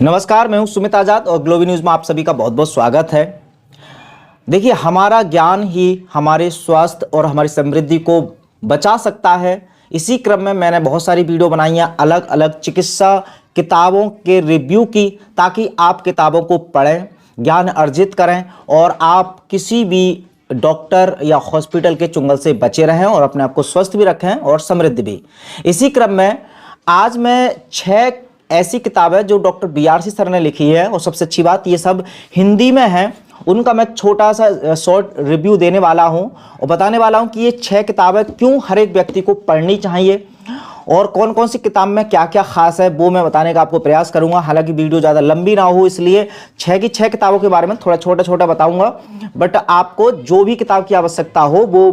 नमस्कार, मैं हूं सुमित आजाद और ग्लोबल न्यूज़ में आप सभी का बहुत बहुत स्वागत है। देखिए, हमारा ज्ञान ही हमारे स्वास्थ्य और हमारी समृद्धि को बचा सकता है। इसी क्रम में मैंने बहुत सारी वीडियो बनाई हैं अलग अलग चिकित्सा किताबों के रिव्यू की, ताकि आप किताबों को पढ़ें, ज्ञान अर्जित करें और आप किसी भी डॉक्टर या हॉस्पिटल के चुंगल से बचे रहें और अपने आप को स्वस्थ भी रखें और समृद्ध भी। इसी क्रम में आज मैं 6 ऐसी किताबें जो डॉक्टर BRC सर ने लिखी है, और सबसे अच्छी बात ये सब हिंदी में है, उनका मैं छोटा सा शॉर्ट रिव्यू देने वाला हूं और बताने वाला हूं कि ये 6 किताबें क्यों हर एक व्यक्ति को पढ़नी चाहिए और कौन कौन सी किताब में क्या क्या खास है वो मैं बताने का आपको प्रयास करूंगा। हालांकि वीडियो ज़्यादा लंबी ना हो, इसलिए 6 की 6 किताबों के बारे में थोड़ा छोटा छोटा बताऊंगा, बट आपको जो भी किताब की आवश्यकता हो वो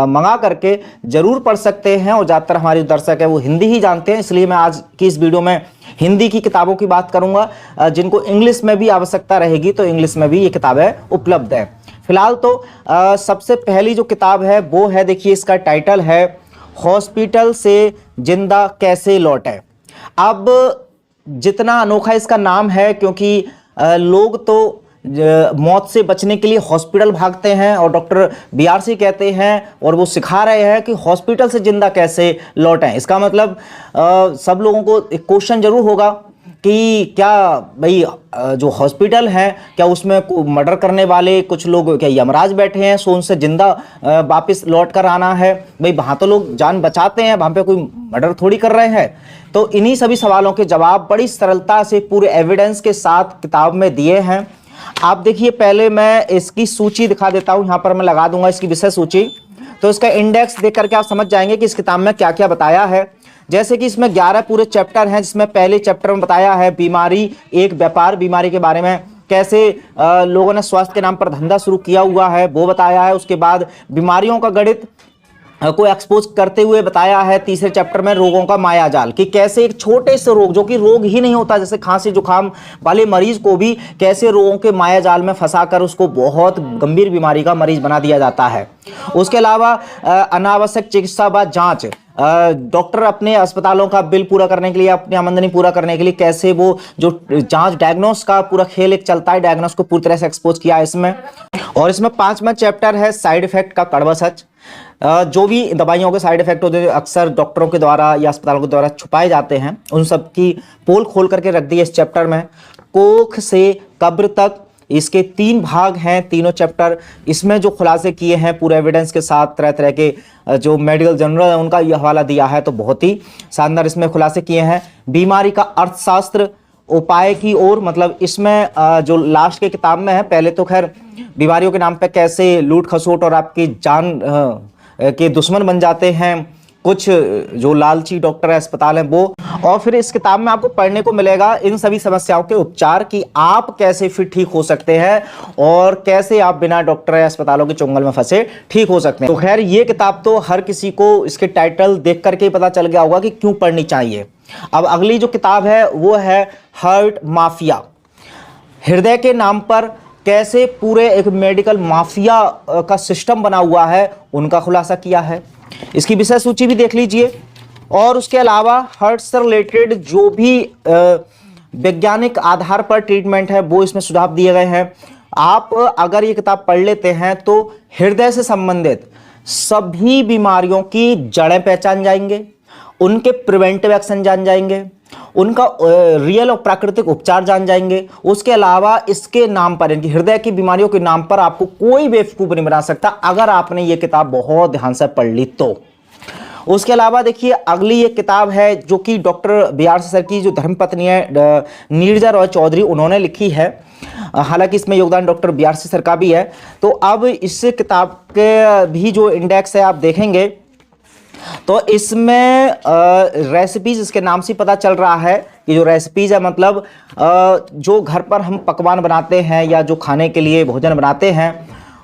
मंगा करके ज़रूर पढ़ सकते हैं। और ज़्यादातर हमारे दर्शक है वो हिंदी ही जानते हैं, इसलिए मैं आज की इस वीडियो में हिंदी की किताबों की बात करूंगा। जिनको इंग्लिश में भी आवश्यकता रहेगी तो इंग्लिश में भी ये किताबें उपलब्ध है। फिलहाल तो सबसे पहली जो किताब है वो है, देखिए इसका टाइटल है हॉस्पिटल से जिंदा कैसे लौटे। अब जितना अनोखा इसका नाम है, क्योंकि लोग तो मौत से बचने के लिए हॉस्पिटल भागते हैं और डॉक्टर BRC कहते हैं और वो सिखा रहे हैं कि हॉस्पिटल से जिंदा कैसे लौटें। इसका मतलब सब लोगों को एक क्वेश्चन जरूर होगा कि क्या भाई जो हॉस्पिटल है क्या उसमें मर्डर करने वाले कुछ लोग क्या यमराज बैठे हैं, सो उनसे जिंदा वापस लौट कर आना है? भाई वहाँ तो लोग जान बचाते हैं, वहाँ पे कोई मर्डर थोड़ी कर रहे हैं। तो इन्हीं सभी सवालों के जवाब बड़ी सरलता से पूरे एविडेंस के साथ किताब में दिए हैं। आप देखिए, पहले मैं इसकी सूची दिखा देता हूँ, यहाँ पर मैं लगा दूंगा इसकी विषय सूची, तो इसका इंडेक्स देख करके आप समझ जाएंगे कि इस किताब में क्या क्या बताया है। जैसे कि इसमें 11 पूरे चैप्टर हैं, जिसमें पहले चैप्टर में बताया है बीमारी एक व्यापार, बीमारी के बारे में कैसे लोगों ने स्वास्थ्य के नाम पर धंधा शुरू किया हुआ है वो बताया है। उसके बाद बीमारियों का गणित को एक्सपोज करते हुए बताया है। तीसरे चैप्टर में रोगों का मायाजाल, कि कैसे एक छोटे से रोग जो कि रोग ही नहीं होता, जैसे खांसी जुकाम वाले मरीज को भी कैसे रोगों के मायाजाल में फंसाकर उसको बहुत गंभीर बीमारी का मरीज बना दिया जाता है। उसके अलावा अनावश्यक चिकित्सा व जांच, डॉक्टर अपने अस्पतालों का बिल पूरा करने के लिए, अपनी आमदनी पूरा करने के लिए कैसे वो जो जांच डायग्नोस का पूरा खेल एक चलता है, डायग्नोस को पूरी तरह से एक्सपोज किया है इसमें। और इसमें 5वां चैप्टर है साइड इफेक्ट का कड़वा सच। जो भी दवाइयों के साइड इफेक्ट होते हैं अक्सर डॉक्टरों के द्वारा या अस्पतालों के द्वारा छुपाए जाते हैं, उन सब की पोल खोल करके रख दी है इस चैप्टर में। कोख से कब्र तक, इसके 3 भाग हैं, तीनों चैप्टर इसमें जो खुलासे किए हैं पूरे एविडेंस के साथ, तरह तरह के जो मेडिकल जर्नल है उनका ये हवाला दिया है, तो बहुत ही शानदार इसमें खुलासे किए हैं। बीमारी का अर्थशास्त्र उपाय की ओर, मतलब इसमें जो लास्ट के किताब में है, पहले तो खैर बीमारियों के नाम पे कैसे लूट खसोट और आपकी जान के दुश्मन बन जाते हैं कुछ जो लालची डॉक्टर है, अस्पताल है वो, और फिर इस किताब में आपको पढ़ने को मिलेगा इन सभी समस्याओं के उपचार, कि आप कैसे फिर ठीक हो सकते हैं और कैसे आप बिना डॉक्टर या अस्पतालों के चुंगल में फंसे ठीक हो सकते हैं। तो खैर ये किताब तो हर किसी को इसके टाइटल देख करके ही पता चल गया होगा कि क्यों पढ़नी चाहिए। अब अगली जो किताब है वो है हार्ट माफिया, हृदय के नाम पर कैसे पूरे एक मेडिकल माफिया का सिस्टम बना हुआ है उनका खुलासा किया है। इसकी विषय सूची भी देख लीजिए। और उसके अलावा हार्ट से रिलेटेड जो भी वैज्ञानिक आधार पर ट्रीटमेंट है वो इसमें सुझाव दिए गए हैं। आप अगर ये किताब पढ़ लेते हैं तो हृदय से संबंधित सभी बीमारियों की जड़ें पहचान जाएंगे, उनके प्रिवेंटिव एक्शन जान जाएंगे, उनका रियल और प्राकृतिक उपचार जान जाएंगे। उसके अलावा इसके नाम पर, इनकी हृदय की बीमारियों के नाम पर आपको कोई बेवकूफ नहीं बना सकता अगर आपने ये किताब बहुत ध्यान से पढ़ ली तो। उसके अलावा देखिए अगली ये किताब है जो कि डॉक्टर BRC सर की जो धर्मपत्नी है नीरजा रॉय चौधरी, उन्होंने लिखी है। हालांकि इसमें योगदान डॉक्टर BRC सर का भी है। तो अब इस किताब के भी जो इंडेक्स है आप देखेंगे तो इसमें रेसिपीज, इसके नाम से पता चल रहा है कि जो रेसिपीज है मतलब जो घर पर हम पकवान बनाते हैं या जो खाने के लिए भोजन बनाते हैं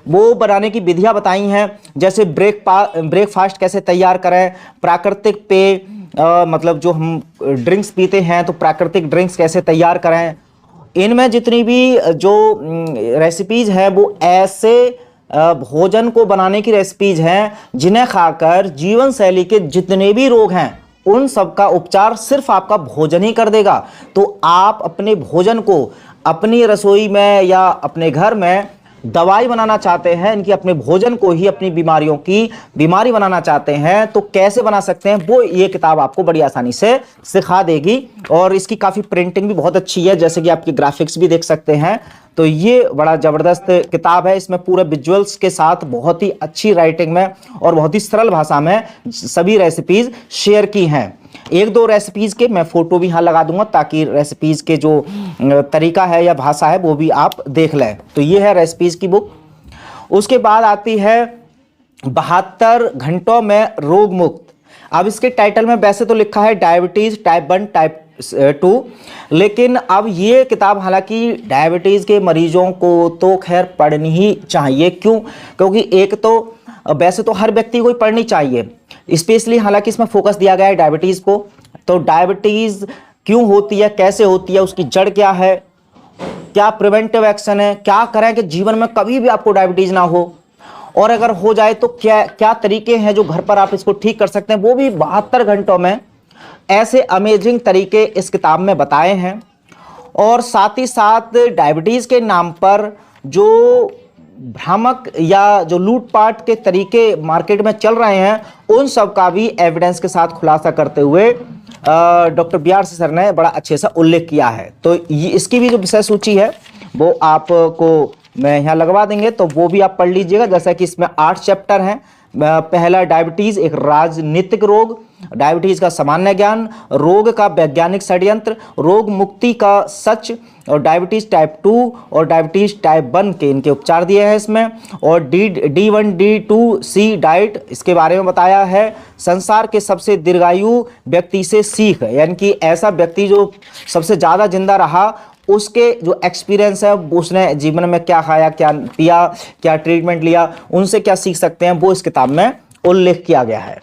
वो बनाने की विधियां बताई हैं। जैसे ब्रेकफास्ट कैसे तैयार करें, प्राकृतिक पेय मतलब जो हम ड्रिंक्स पीते हैं तो प्राकृतिक ड्रिंक्स कैसे तैयार करें। इनमें जितनी भी जो रेसिपीज हैं वो ऐसे भोजन को बनाने की रेसिपीज हैं जिन्हें खाकर जीवन शैली के जितने भी रोग हैं उन सब का उपचार सिर्फ आपका भोजन ही कर देगा। तो आप अपने भोजन को अपनी रसोई में या अपने घर में दवाई बनाना चाहते हैं, इनकी अपने भोजन को ही अपनी बीमारियों की बीमारी बनाना चाहते हैं, तो कैसे बना सकते हैं वो ये किताब आपको बड़ी आसानी से सिखा देगी। और इसकी काफ़ी प्रिंटिंग भी बहुत अच्छी है, जैसे कि आपकी ग्राफिक्स भी देख सकते हैं। तो ये बड़ा ज़बरदस्त किताब है, इसमें पूरे विजुअल्स के साथ बहुत ही अच्छी राइटिंग में और बहुत ही सरल भाषा में सभी रेसिपीज़ शेयर की हैं। एक दो रेसिपीज़ के मैं फ़ोटो भी यहाँ लगा दूंगा, ताकि रेसिपीज़ के जो तरीका है या भाषा है वो भी आप देख लें। तो ये है रेसिपीज़ की बुक। उसके बाद आती है 72 घंटों में रोग मुक्त। अब इसके टाइटल में वैसे तो लिखा है डायबिटीज़ टाइप 1 टाइप 2, लेकिन अब ये किताब हालांकि डायबिटीज़ के मरीजों को तो खैर पढ़नी ही चाहिए। क्यों? क्योंकि एक तो वैसे तो हर व्यक्ति को ही पढ़नी चाहिए, स्पेशली हालांकि इसमें फोकस दिया गया है डायबिटीज़ को। तो डायबिटीज़ क्यों होती है, कैसे होती है, उसकी जड़ क्या है, क्या प्रिवेंटिव एक्शन है, क्या करें कि जीवन में कभी भी आपको डायबिटीज़ ना हो, और अगर हो जाए तो क्या क्या तरीके हैं जो घर पर आप इसको ठीक कर सकते हैं, वो भी 72 घंटों में ऐसे अमेजिंग तरीके इस किताब में बताए हैं। और साथ ही साथ डायबिटीज़ के नाम पर जो भ्रामक या जो लूटपाट के तरीके मार्केट में चल रहे हैं, उन सब का भी एविडेंस के साथ खुलासा करते हुए डॉक्टर BRC सर ने बड़ा अच्छे से उल्लेख किया है। तो ये इसकी भी जो विषय सूची है वो आपको मैं यहाँ लगवा देंगे, तो वो भी आप पढ़ लीजिएगा। जैसा कि इसमें 8 चैप्टर हैं। पहला डायबिटीज़ एक राजनीतिक रोग, डायबिटीज़ का सामान्य ज्ञान, रोग का वैज्ञानिक षड्यंत्र, रोग मुक्ति का सच, और डायबिटीज़ टाइप 2 और डायबिटीज़ टाइप 1 के इनके उपचार दिए हैं इसमें। और D1 D2 C डाइट इसके बारे में बताया है। संसार के सबसे दीर्घायु व्यक्ति से सीख, यानी कि ऐसा व्यक्ति जो सबसे ज़्यादा जिंदा रहा, उसके जो एक्सपीरियंस है, उसने जीवन में क्या खाया, क्या पिया, क्या ट्रीटमेंट लिया, उनसे क्या सीख सकते हैं, वो इस किताब में उल्लेख किया गया है।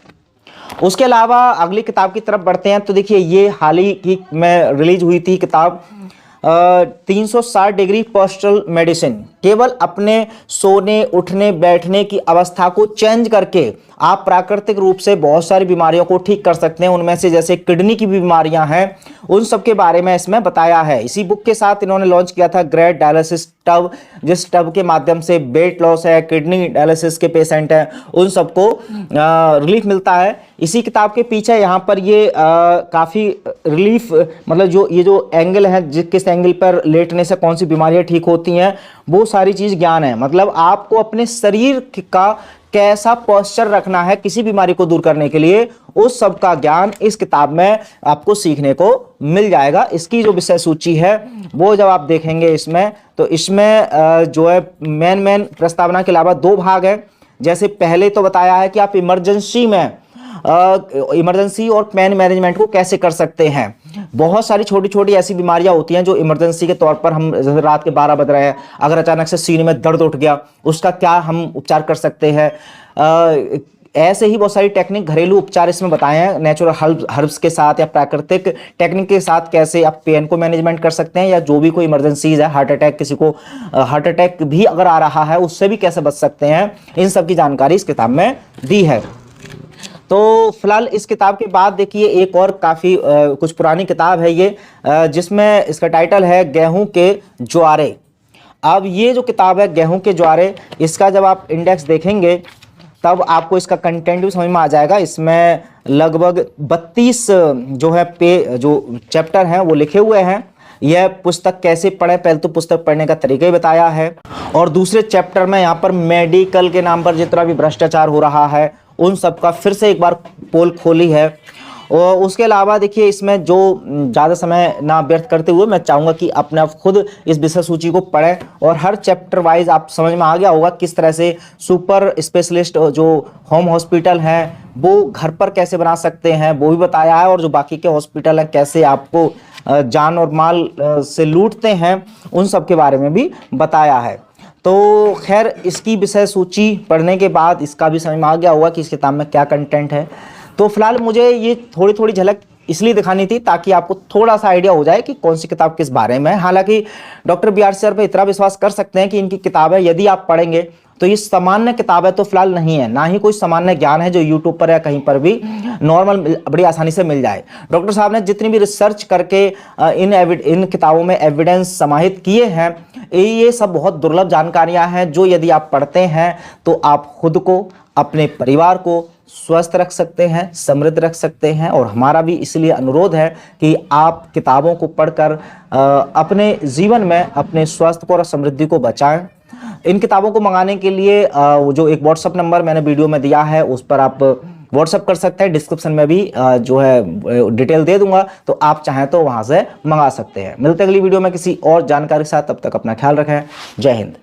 उसके अलावा अगली किताब की तरफ बढ़ते हैं। तो देखिए ये हाल ही की में रिलीज हुई थी किताब 360 डिग्री पोस्चरल मेडिसिन। केवल अपने सोने उठने बैठने की अवस्था को चेंज करके आप प्राकृतिक रूप से बहुत सारी बीमारियों को ठीक कर सकते हैं। उनमें से जैसे किडनी की बीमारियां हैं, उन सब के बारे में इसमें बताया है। इसी बुक के साथ इन्होंने लॉन्च किया था ग्रेट डायलिसिस टब, जिस टब के माध्यम से वेट लॉस है, किडनी डायलिसिस के पेशेंट हैं, उन सबको रिलीफ मिलता है। इसी किताब के पीछे यहाँ पर ये काफ़ी रिलीफ, मतलब जो ये जो एंगल है, किस एंगल पर लेटने से कौन सी बीमारियाँ ठीक होती हैं, वो सारी चीज़ ज्ञान है। मतलब आपको अपने शरीर का कैसा पोस्चर रखना है किसी बीमारी को दूर करने के लिए, उस सब का ज्ञान इस किताब में आपको सीखने को मिल जाएगा। इसकी जो विषय सूची है वो जब आप देखेंगे इसमें, तो इसमें जो है मेन प्रस्तावना के अलावा 2 भाग हैं। जैसे पहले तो बताया है कि आप इमरजेंसी और पेन मैनेजमेंट को कैसे कर सकते हैं। बहुत सारी छोटी छोटी ऐसी बीमारियां होती हैं जो इमरजेंसी के तौर पर, हम जैसे रात के 12 बज रहे हैं, अगर अचानक से सीने में दर्द उठ गया, उसका क्या हम उपचार कर सकते हैं। ऐसे ही बहुत सारी टेक्निक, घरेलू उपचार इसमें बताए हैं, नेचुरल हर्ब्स के साथ या प्राकृतिक टेक्निक के साथ कैसे आप पेन को मैनेजमेंट कर सकते हैं, या जो भी कोई इमरजेंसीज है, हार्ट अटैक, किसी को हार्ट अटैक भी अगर आ रहा है उससे भी कैसे बच सकते हैं, इन सब की जानकारी इस किताब में दी है। तो फिलहाल इस किताब के बाद देखिए एक और काफ़ी कुछ पुरानी किताब है ये, जिसमें इसका टाइटल है गेहूं के ज्वारे। अब ये जो किताब है गेहूं के ज्वारे, इसका जब आप इंडेक्स देखेंगे तब आपको इसका कंटेंट भी समझ में आ जाएगा। इसमें लगभग 32 जो चैप्टर हैं वो लिखे हुए हैं। यह पुस्तक कैसे पढ़ें, पहले तो पुस्तक पढ़ने का तरीका ही बताया है, और दूसरे चैप्टर में यहाँ पर मेडिकल के नाम पर जितना भी भ्रष्टाचार हो रहा है उन सब का फिर से एक बार पोल खोली है। और उसके अलावा देखिए इसमें जो ज़्यादा समय ना व्यर्थ करते हुए मैं चाहूँगा कि अपने आप खुद इस विषय सूची को पढ़ें, और हर चैप्टर वाइज आप समझ में आ गया होगा किस तरह से सुपर स्पेशलिस्ट जो होम हॉस्पिटल हैं वो घर पर कैसे बना सकते हैं वो भी बताया है, और जो बाकी के हॉस्पिटल हैं कैसे आपको जान और माल से लूटते हैं उन सब के बारे में भी बताया है। तो खैर इसकी विषय सूची पढ़ने के बाद इसका भी समझ में आ गया होगा कि इस किताब में क्या कंटेंट है। तो फिलहाल मुझे ये थोड़ी थोड़ी झलक इसलिए दिखानी थी ताकि आपको थोड़ा सा आइडिया हो जाए कि कौन सी किताब किस बारे में है। हालांकि डॉक्टर BRC सर पे इतना विश्वास कर सकते हैं कि इनकी किताबें यदि आप पढ़ेंगे तो ये सामान्य किताब है तो फिलहाल नहीं है, ना ही कोई सामान्य ज्ञान है जो यूट्यूब पर या कहीं पर भी नॉर्मल बड़ी आसानी से मिल जाए। डॉक्टर साहब ने जितनी भी रिसर्च करके इन किताबों में एविडेंस समाहित किए हैं, ये सब बहुत दुर्लभ जानकारियां हैं जो यदि आप पढ़ते हैं तो आप खुद को, अपने परिवार को स्वस्थ रख सकते हैं, समृद्ध रख सकते हैं। और हमारा भी इसलिए अनुरोध है कि आप किताबों को पढ़कर अपने जीवन में अपने स्वास्थ्य को और समृद्धि को बचाएं। इन किताबों को मंगाने के लिए जो एक व्हाट्सएप नंबर मैंने वीडियो में दिया है उस पर आप व्हाट्सएप कर सकते हैं। डिस्क्रिप्शन में भी जो है डिटेल दे दूंगा, तो आप चाहें तो वहां से मंगा सकते हैं। मिलते हैं अगली वीडियो में किसी और जानकारी के साथ, तब तक अपना ख्याल रखें। जय हिंद।